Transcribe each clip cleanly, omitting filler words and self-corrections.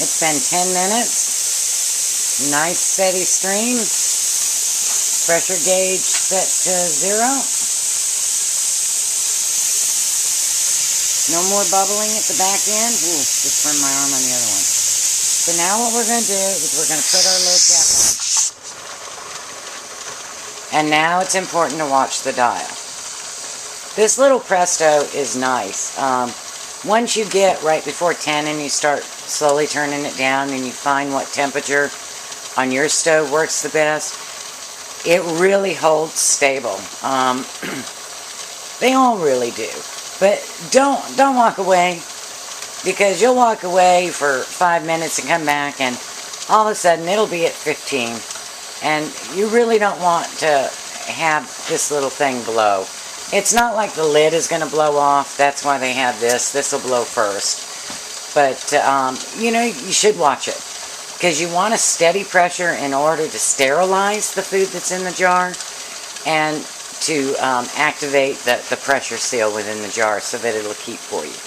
It's been 10 minutes. Nice steady stream. Pressure gauge set to 0. No more bubbling at the back end. Ooh, just burned my arm on the other one. So now what we're going to do is we're going to put our little cap on. And now it's important to watch the dial. This little Presto is nice. Once you get right before 10 and you start slowly turning it down and you find what temperature on your stove works the best, it really holds stable. They all really do. But don't walk away, because you'll walk away for 5 minutes and come back and all of a sudden it'll be at 15. And you really don't want to have this little thing blow. It's not like the lid is going to blow off. That's why they have this. This will blow first. But, you know, you should watch it, because you want a steady pressure in order to sterilize the food that's in the jar and to activate the pressure seal within the jar so that it'll keep for you.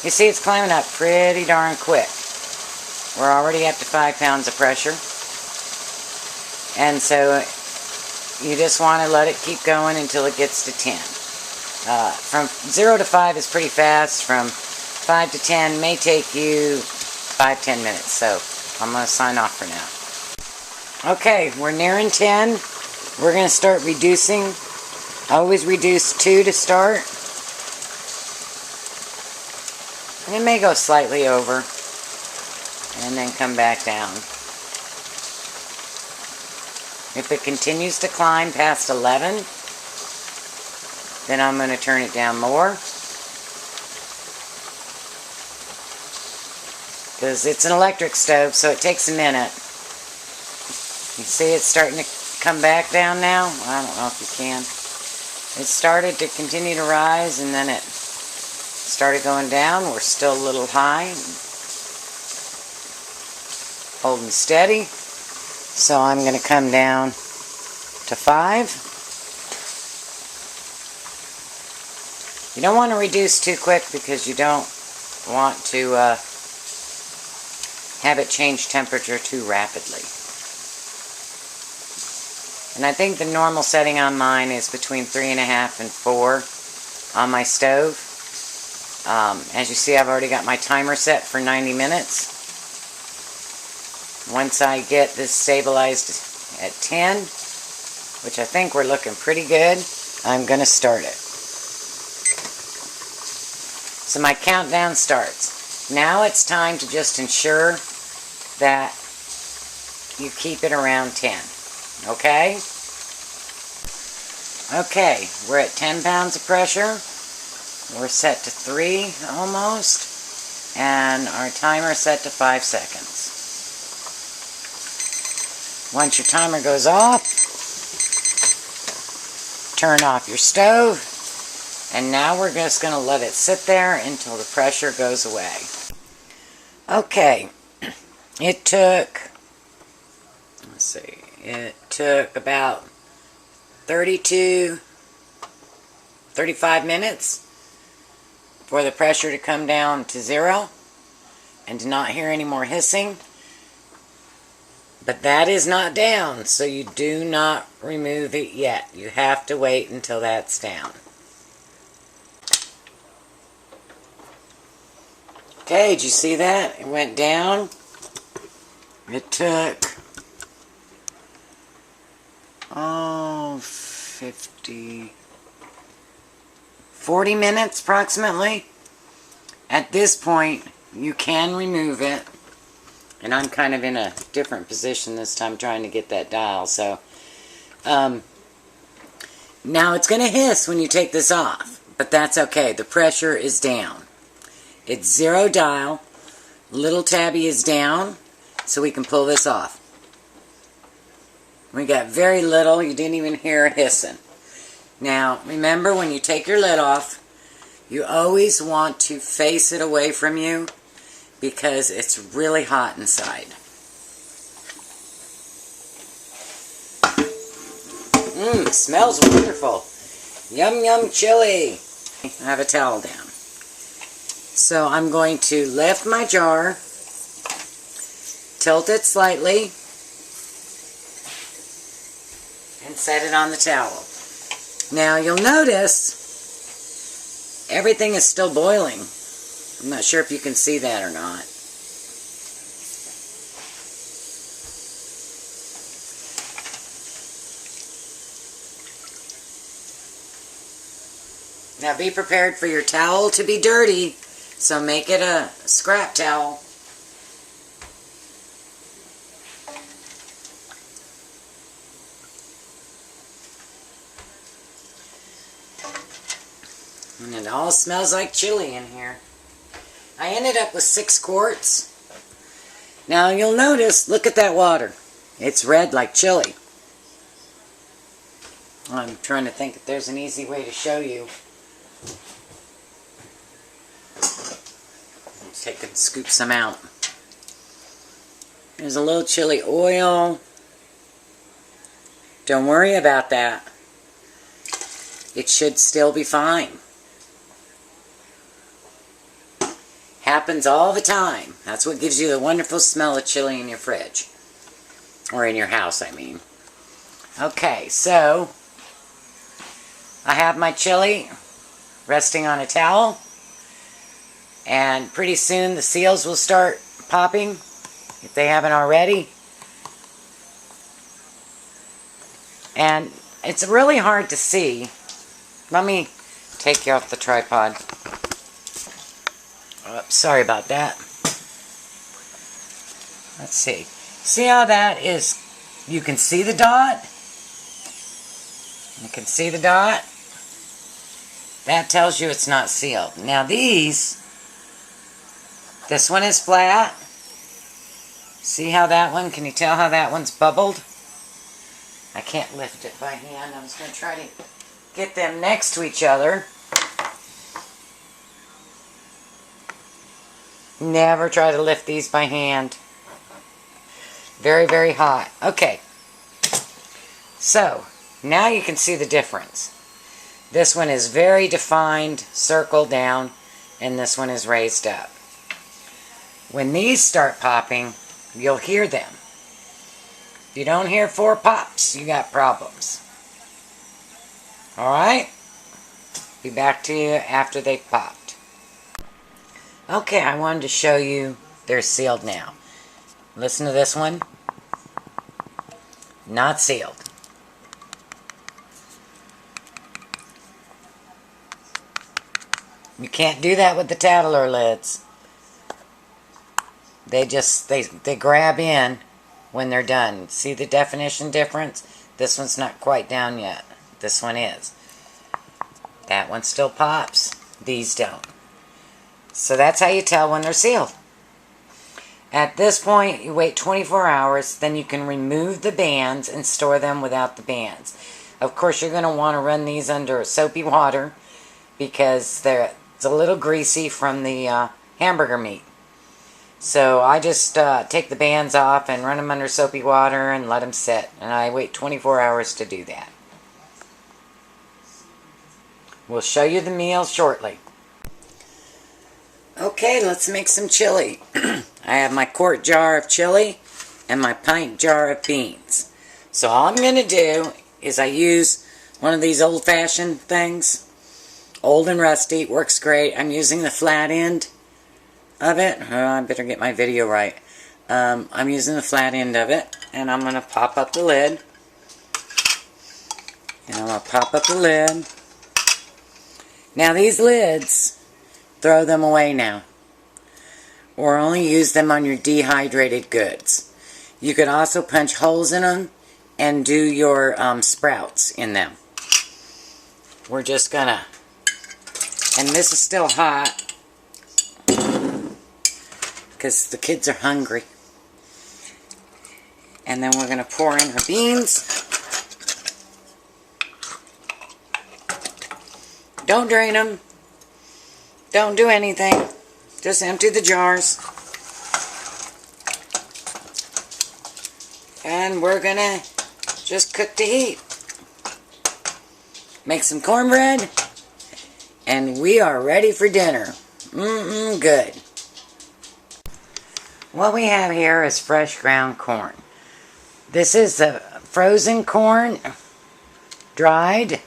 You see, it's climbing up pretty darn quick. We're already up to 5 pounds of pressure. And so you just want to let it keep going until it gets to 10. From 0 to 5 is pretty fast. From 5 to 10 may take you 5-10 minutes. So I'm going to sign off for now. Okay, we're nearing 10. We're going to start reducing. I always reduce 2 to start. And it may go slightly over. And then come back down. If it continues to climb past 11, then I'm going to turn it down more. Because it's an electric stove, so it takes a minute. You see it's starting to come back down now? I don't know if you can. It started to continue to rise, and then it started going down. We're still a little high. Holding steady. So I'm going to come down to 5. You don't want to reduce too quick, because you don't want to have it change temperature too rapidly. And I think the normal setting on mine is between 3.5 and 4 on my stove. As you see, I've already got my timer set for 90 minutes. Once I get this stabilized at 10, which I think we're looking pretty good, I'm going to start it. So my countdown starts. Now it's time to just ensure that you keep it around 10. Okay? Okay, we're at 10 pounds of pressure. We're set to 3 almost. And our timer set to 5 seconds. Once your timer goes off, turn off your stove. And now we're just going to let it sit there until the pressure goes away. Okay, it took, let's see, it took about 35 minutes for the pressure to come down to 0 and to not hear any more hissing. But that is not down, so you do not remove it yet. You have to wait until that's down. Okay, did you see that? It went down. It took, 40 minutes approximately. At this point, you can remove it. And I'm kind of in a different position this time trying to get that dial. So, now it's going to hiss when you take this off. But that's okay. The pressure is down. It's 0 dial. Little tabby is down. So we can pull this off. We got very little. You didn't even hear a hissing. Now, remember, when you take your lid off, you always want to face it away from you, because it's really hot inside. Smells wonderful. Yum yum chili. I have a towel down. So I'm going to lift my jar tilt it slightly, and set it on the towel. Now you'll notice everything is still boiling. I'm not sure if you can see that or not. Now be prepared for your towel to be dirty, so make it a scrap towel. And it all smells like chili in here. I ended up with 6 quarts. Now you'll notice, look at that water. It's red like chili. I'm trying to think if there's an easy way to show you. Let's take and scoop some out. There's a little chili oil. Don't worry about that. It should still be fine. Happens all the time. That's what gives you the wonderful smell of chili in your fridge. Or in your house, I mean. Okay, so I have my chili resting on a towel. And pretty soon the seals will start popping, if they haven't already. And it's really hard to see. Let me take you off the tripod. Sorry about that. Let's see. See how that is? You can see the dot? You can see the dot? That tells you it's not sealed. Now these, this one is flat. See how that one, can you tell how that one's bubbled? I can't lift it by hand. I was going to try to get them next to each other. Never try to lift these by hand. Very, very hot. Okay. So, now you can see the difference. This one is very defined, circle down, and this one is raised up. When these start popping, you'll hear them. If you don't hear 4 pops, you got problems. Alright? Be back to you after they've popped. Okay, I wanted to show you they're sealed now. Listen to this one. Not sealed. You can't do that with the Tattler lids. They just, they grab in when they're done. See the definition difference? This one's not quite down yet. This one is. That one still pops. These don't. So that's how you tell when they're sealed. At this point, you wait 24 hours, then you can remove the bands and store them without the bands. Of course, you're going to want to run these under soapy water because it's a little greasy from the hamburger meat. So I just take the bands off and run them under soapy water and let them sit. And I wait 24 hours to do that. We'll show you the meal shortly. Okay, let's make some chili. I have my quart jar of chili and my pint jar of beans. So all I'm going to do is I use one of these old-fashioned things. Old and rusty, works great. I'm using the flat end of it. Oh, I better get my video right. I'm using the flat end of it, and I'm going to pop up the lid. And I'm going to pop up the lid. Now these lids, throw them away now. Or only use them on your dehydrated goods. You could also punch holes in them and do your sprouts in them. We're just gonna, and this is still hot because the kids are hungry. And then we're gonna pour in our beans. Don't drain them. Don't do anything. Just empty the jars. And we're gonna just cook to heat. Make some cornbread. And we are ready for dinner. Good. What we have here is fresh ground corn. This is the frozen corn, dried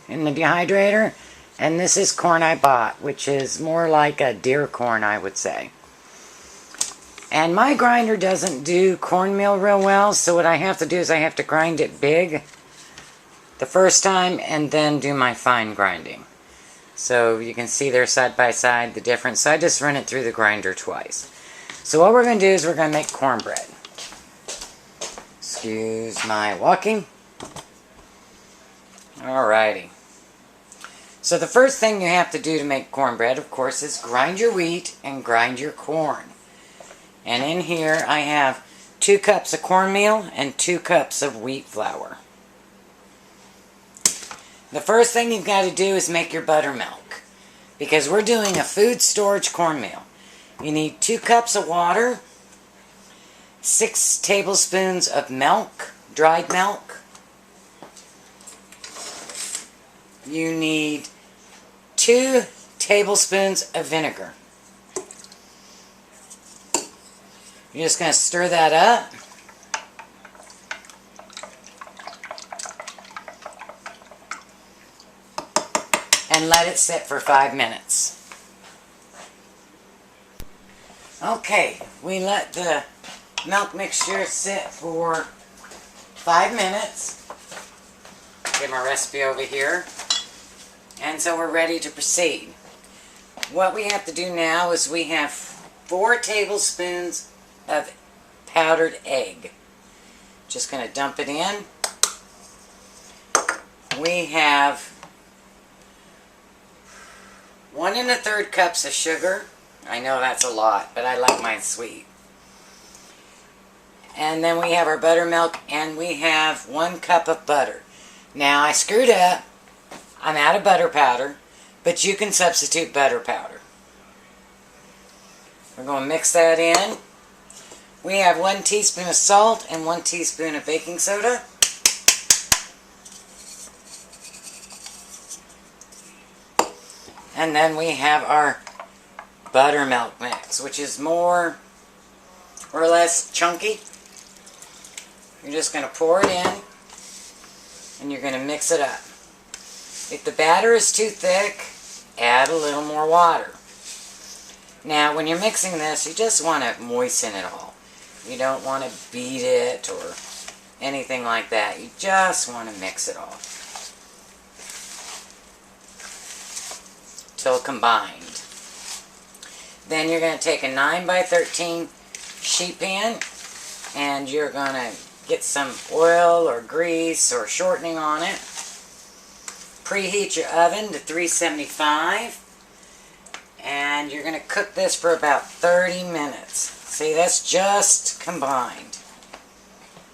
in the dehydrator, and this is corn I bought, which is more like a deer corn, I would say. And my grinder doesn't do cornmeal real well, so what I have to do is I have to grind it big the first time and then do my fine grinding. So you can see there side by side the difference. So I just run it through the grinder twice. So what we're going to do is we're going to make cornbread. Excuse my walking. Alrighty. So the first thing you have to do to make cornbread, of course, is grind your wheat and grind your corn. And in here I have 2 cups of cornmeal and 2 cups of wheat flour. The first thing you've got to do is make your buttermilk, because we're doing a food storage cornmeal. You need 2 cups of water, 6 tablespoons of milk, dried milk. You need 2 tablespoons of vinegar. You're just going to stir that up. And let it sit for 5 minutes. Okay, we let the milk mixture sit for 5 minutes. Get my recipe over here. And so we're ready to proceed. What we have to do now is we have 4 tablespoons of powdered egg. Just going to dump it in. We have 1 1/3 cups of sugar. I know that's a lot, but I like mine sweet. And then we have our buttermilk, and we have 1 cup of butter. Now I screwed up. I'm out of butter powder, but you can substitute butter powder. We're going to mix that in. We have 1 teaspoon of salt and 1 teaspoon of baking soda. And then we have our buttermilk mix, which is more or less chunky. You're just going to pour it in, and you're going to mix it up. If the batter is too thick, add a little more water. Now, when you're mixing this, you just want to moisten it all. You don't want to beat it or anything like that. You just want to mix it all till combined. Then you're going to take a 9x13 sheet pan, and you're going to get some oil or grease or shortening on it. Preheat your oven to 375, and you're going to cook this for about 30 minutes. See, that's just combined.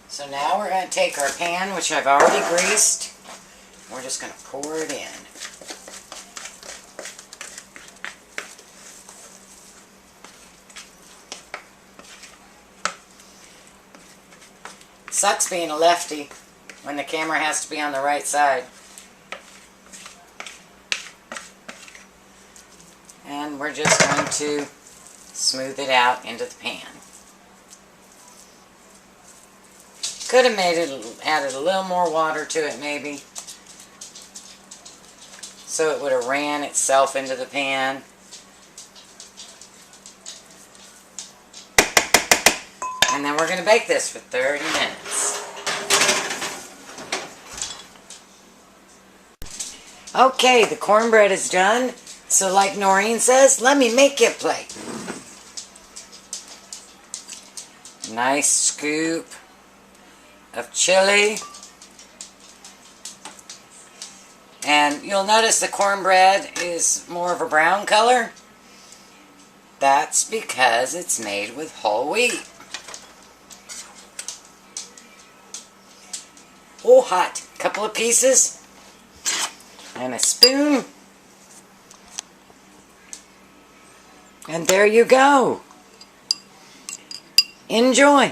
So now we're going to take our pan, which I've already greased. We're just going to pour it in. It sucks being a lefty when the camera has to be on the right side. And we're just going to smooth it out into the pan. Could have added a little more water to it maybe, so it would have ran itself into the pan. And then we're going to bake this for 30 minutes. Okay, the cornbread is done. So like Noreen says, let me make you a plate. Nice scoop of chili. And you'll notice the cornbread is more of a brown color. That's because it's made with whole wheat. Oh, hot. Couple of pieces. And a spoon. And there you go. Enjoy.